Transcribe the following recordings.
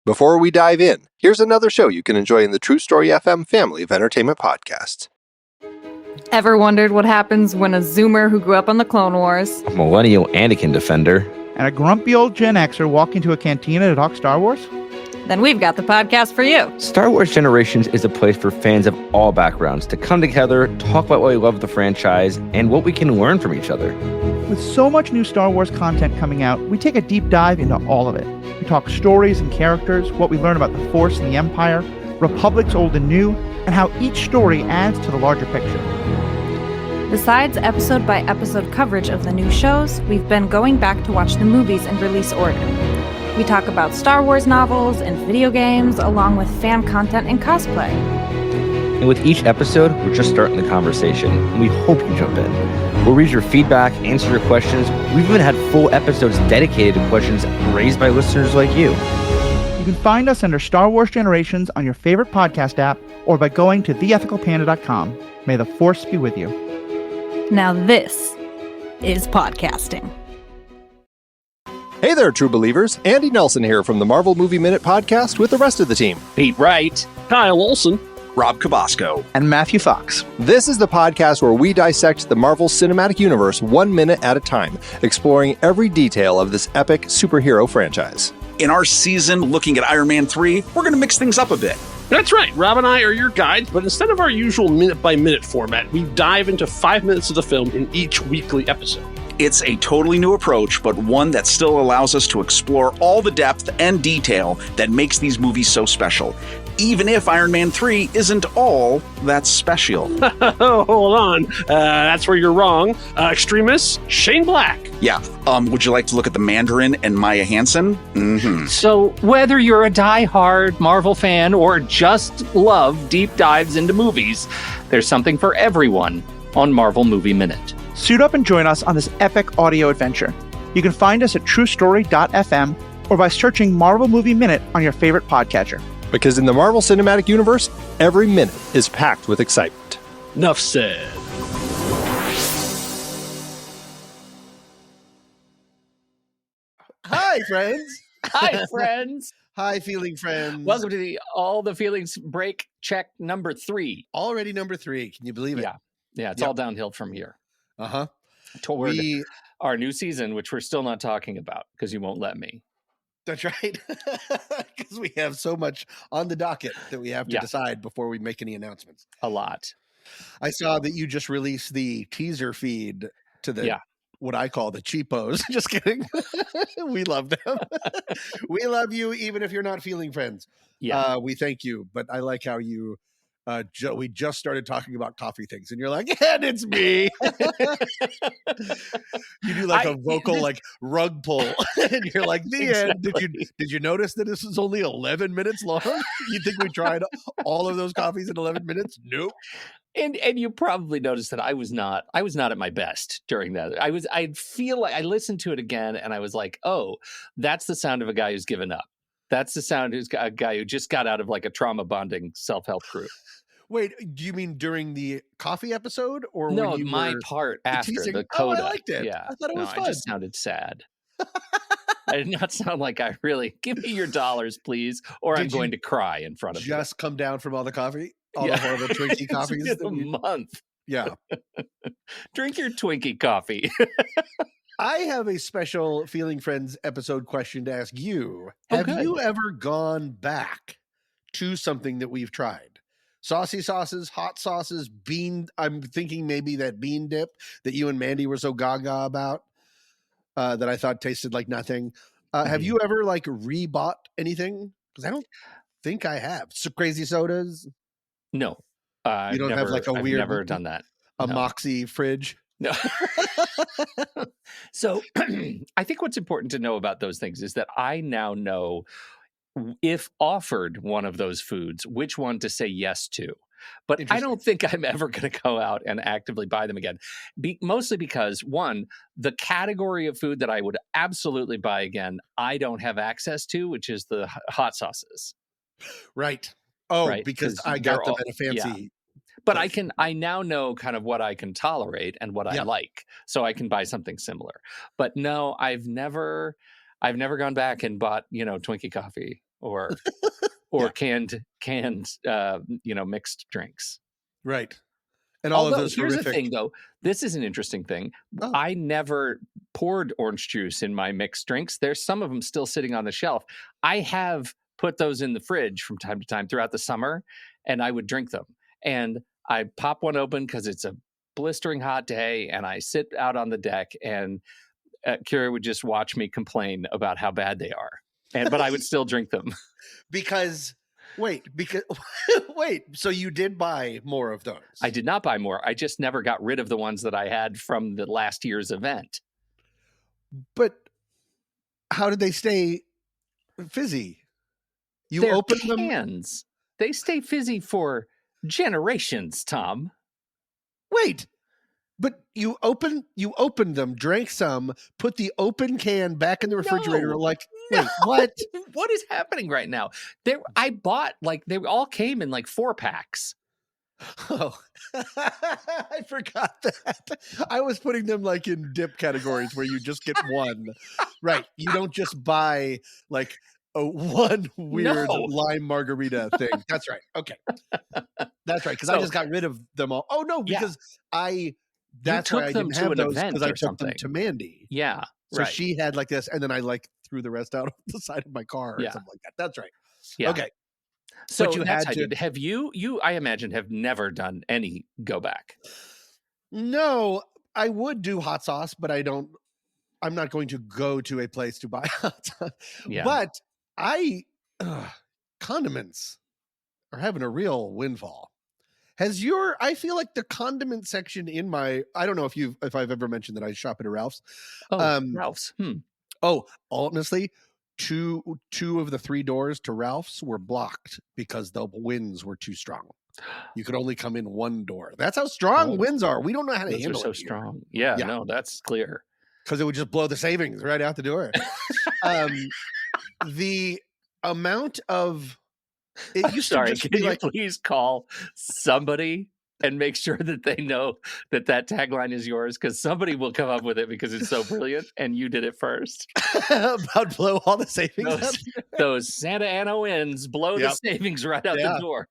Before we dive in, here's another show you can enjoy in the True Story FM family of entertainment podcasts. Ever wondered what happens when a Zoomer who grew up on the Clone Wars, a millennial Anakin defender, and a grumpy old Gen Xer walk into a cantina to talk Star Wars? Then we've got the podcast for you. Star Wars Generations is a place for fans of all backgrounds to come together, talk about why we love the franchise, and what we can learn from each other. With so much new Star Wars content coming out, we take a deep dive into all of it. We talk stories and characters, what we learn about the Force and the Empire, Republics old and new, and how each story adds to the larger picture. Besides episode-by-episode coverage of the new shows, we've been going back to watch the movies in release order. We talk about Star Wars novels and video games, along with fan content and cosplay. And with each episode, we're just starting the conversation, and we hope you jump in. We'll read your feedback, answer your questions. We've even had full episodes dedicated to questions raised by listeners like you. You can find us under Star Wars Generations on your favorite podcast app, or by going to theethicalpanda.com. May the Force be with you. Now this is podcasting. Hey there, true believers. Andy Nelson here from the Marvel Movie Minute podcast with the rest of the team. Pete Wright, Kyle Olson, Rob Cabasco, And Matthew Fox. This is the podcast where we dissect the Marvel Cinematic Universe 1 minute at a time, exploring every detail of this epic superhero franchise. In our season looking at Iron Man 3, we're going to mix things up a bit. That's right, Rob and I are your guides, but instead of our usual minute-by-minute format, we dive into 5 minutes of the film in each weekly episode. It's a totally new approach, but one that still allows us to explore all the depth and detail that makes these movies so special, even if Iron Man 3 isn't all that special. Hold on, that's where you're wrong. Extremist, Shane Black. Yeah, would you like to look at the Mandarin and Maya Hansen? Mm-hmm. So whether you're a die-hard Marvel fan or just love deep dives into movies, there's something for everyone on Marvel Movie Minute. Suit up and join us on this epic audio adventure. You can find us at truestory.fm or by searching Marvel Movie Minute on your favorite podcatcher. Because in the Marvel Cinematic Universe, every minute is packed with excitement. Enough said. Hi, friends. Hi, friends. Hi, feeling friends. Welcome to the All the Feelings break check number 3. Already number 3. Can you believe it? Yeah, it's all downhill from here. Uh-huh. Toward our new season, which we're still not talking about because you won't let me. That's right. Because we have so much on the docket that we have to decide before we make any announcements. A lot. I saw that you just released the teaser feed to the what I call the cheapos. Just kidding. We love them. We love you even if you're not feeling friends. Yeah. We thank you. But I like how you we just started talking about coffee things and you're like, and it's me. You do like a vocal like rug pull and you're like, the end. Did you notice that this is only 11 minutes long? You think we tried all of those coffees in 11 minutes? Nope. And you probably noticed that I was not at my best during that. I feel like I listened to it again and I was like, oh, that's the sound of a guy who's given up. That's the sound of a guy who just got out of like a trauma bonding self-help group. Wait, do you mean during the coffee episode or no? when you my part after the coda. Oh, I liked it. Yeah, I thought it was fun. I just sounded sad. I did not sound like I really give me your dollars, please, or I'm going to cry in front of you. Just come down from all the coffee, all the horrible Twinkie coffees. It's been a month. Yeah, drink your Twinkie coffee. I have a special Feeling Friends episode question to ask you. Have you ever gone back to something that we've tried? Saucy sauces, hot sauces, bean. I'm thinking maybe that bean dip that you and Mandy were so gaga about that I thought tasted like nothing. Have you ever like rebought anything? Because I don't think I have. So crazy sodas? No. You don't have like a weird. I've never done that. A Moxie fridge? No. So I think what's important to know about those things is that I now know, if offered one of those foods, which one to say yes to. But I don't think I'm ever going to go out and actively buy them again. Mostly because, one, the category of food that I would absolutely buy again, I don't have access to, which is the hot sauces. Right. Oh, right? Because I got them at a fancy... Yeah. But I now know kind of what I can tolerate and what I like. So I can buy something similar. But no, I've never gone back and bought, Twinkie coffee or canned mixed drinks. Right. And all Although, of those here's horrific... the thing, though. This is an interesting thing. Oh. I never poured orange juice in my mixed drinks. There's some of them still sitting on the shelf. I have put those in the fridge from time to time throughout the summer, and I would drink them. And I pop one open because it's a blistering hot day, and I sit out on the deck, and Kira would just watch me complain about how bad they are. But I would still drink them. Wait, so you did buy more of those? I did not buy more. I just never got rid of the ones that I had from the last year's event. But how did they stay fizzy? They're open cans. They stay fizzy for generations, Tom. Wait, but you opened them, drank some, put the open can back in the refrigerator. No, wait, what? What is happening right now? I bought they all came in 4-packs. Oh, I forgot that. I was putting them in dip categories where you just get one. Right. You don't just buy one weird lime margarita thing. That's right. Okay. That's right. Because I just got rid of them all. Oh no, because that's why I didn't have those, because I took them to Mandy. Yeah. So she had this, and then I threw the rest out of the side of my car or something like that. That's right. Yeah. Okay. So you have you I imagine have never done any go back. No, I would do hot sauce, but I'm not going to go to a place to buy hot sauce. Yeah. But condiments are having a real windfall. I feel like the condiment section in I don't know if I've ever mentioned that I shop at a Ralph's. Oh, Ralph's. Oh, honestly, two of the 3 doors to Ralph's were blocked because the winds were too strong. You could only come in one door. That's how strong winds are. We don't know how to handle it. So strong. Yeah, no, that's clear. Because it would just blow the savings right out the door. The amount of... It used to just can you please call somebody and make sure that they know that tagline is yours? Because somebody will come up with it because it's so brilliant and you did it first. About blow all the savings. Those Santa Ana winds blow the savings right out the door.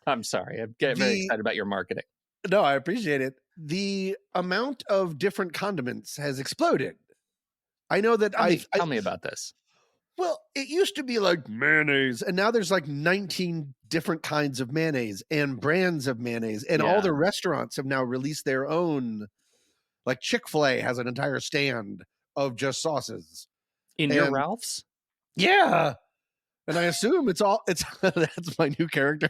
I'm sorry. I'm getting very excited about your marketing. No, I appreciate it. The amount of different condiments has exploded. I know that Tell me about this. Well, it used to be mayonnaise, and now there's 19 different kinds of mayonnaise and brands of mayonnaise, and all the restaurants have now released their own. Chick-fil-A has an entire stand of just sauces. In your Ralph's? Yeah. And I assume it's that's my new character.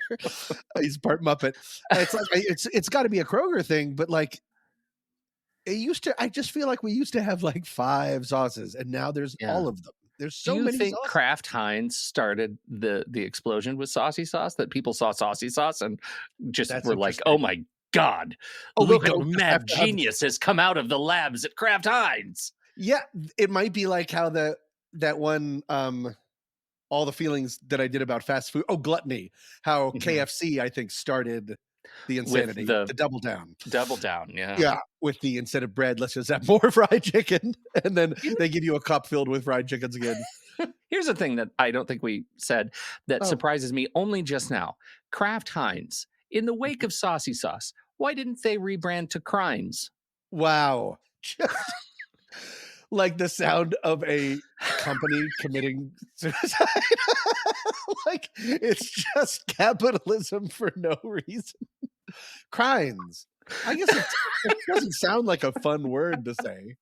He's part Muppet. It's got to be a Kroger thing, but it used to. I just feel like we used to have 5 sauces, and now there's all of them. There's so many. Do you think Kraft Heinz started the explosion with saucy sauce, that people saw saucy sauce and just were like, "Oh my God, look at mad genius has come out of the labs at Kraft Heinz." Yeah, it might be like how that one all the feelings that I did about fast food. Oh, gluttony. How KFC, I think, started the insanity. The double down. Double down, yeah. Yeah, with the instead of bread, let's just have more fried chicken. And then they give you a cup filled with fried chickens again. Here's the thing that I don't think we said that surprises me only just now. Kraft Heinz, in the wake of saucy sauce, why didn't they rebrand to Crines? Wow. Like the sound of a company committing suicide. It's just capitalism for no reason. Crines. I guess it doesn't sound like a fun word to say.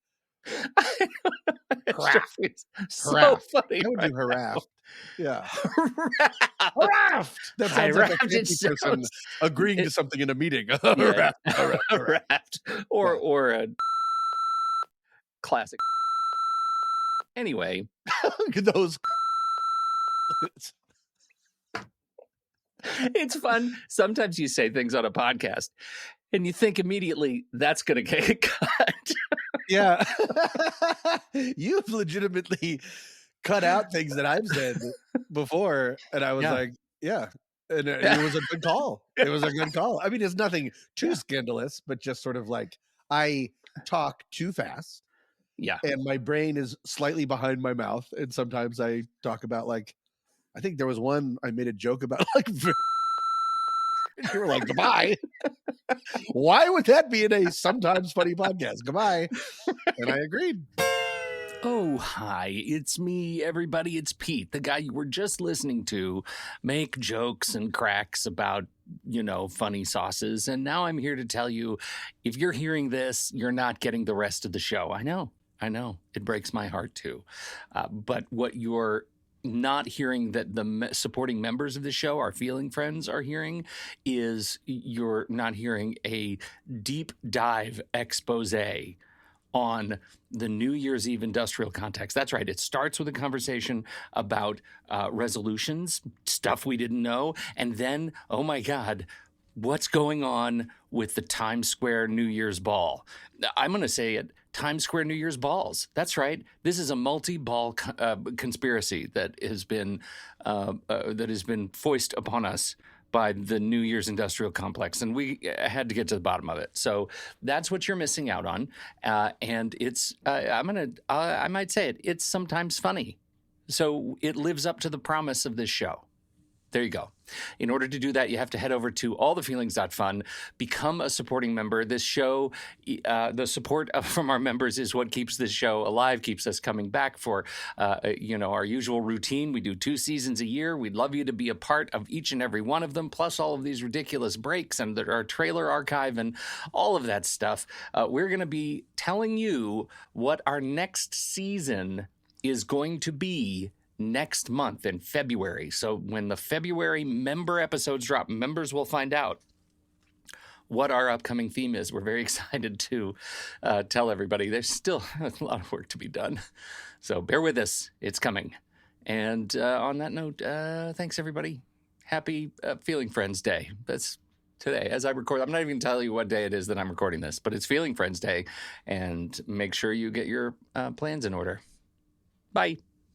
Craft. So funny. I would do harassed. Yeah. Harassed. That sounds like a fancy person agreeing to something in a meeting. Harassed. Or a classic. Anyway. Those. It's fun. Sometimes you say things on a podcast and you think immediately that's going to get cut. Yeah. You've legitimately cut out things that I've said before. And I was like, yeah. And it was a good call. It was a good call. I mean, it's nothing too scandalous, but just sort of I talk too fast. Yeah. And my brain is slightly behind my mouth. And sometimes I talk about I think there was one I made a joke about, like, and you were like, goodbye. Why would that be in a sometimes funny podcast? Goodbye. And I agreed. Oh, hi, it's me, everybody. It's Pete, the guy you were just listening to make jokes and cracks about, funny sauces. And now I'm here to tell you, if you're hearing this, you're not getting the rest of the show. I know. It breaks my heart too. But what you're not hearing that the supporting members of the show, our feeling friends, are hearing is you're not hearing a deep dive expose on the New Year's Eve industrial context. That's right. It starts with a conversation about resolutions, stuff we didn't know, and then, oh my God, what's going on with the Times Square New Year's ball? I'm going to say it, Times Square New Year's balls. That's right. This is a multi-ball conspiracy that has been foisted upon us by the New Year's industrial complex, and we had to get to the bottom of it. So that's what you're missing out on, and it's I might say it. It's sometimes funny, so it lives up to the promise of this show. There you go. In order to do that, you have to head over to allthefeelings.fun, become a supporting member. This show, the support from our members is what keeps this show alive, keeps us coming back for, our usual routine. We do 2 seasons a year. We'd love you to be a part of each and every one of them, plus all of these ridiculous breaks and our trailer archive and all of that stuff. We're going to be telling you what our next season is going to be next month in February. So when the February member episodes drop, members will find out what our upcoming theme is. We're very excited to tell everybody. There's still a lot of work to be done. So bear with us. It's coming. And on that note, thanks, everybody. Happy Feeling Friends Day. That's today. As I record, I'm not even telling you what day it is that I'm recording this, but it's Feeling Friends Day. And make sure you get your plans in order. Bye.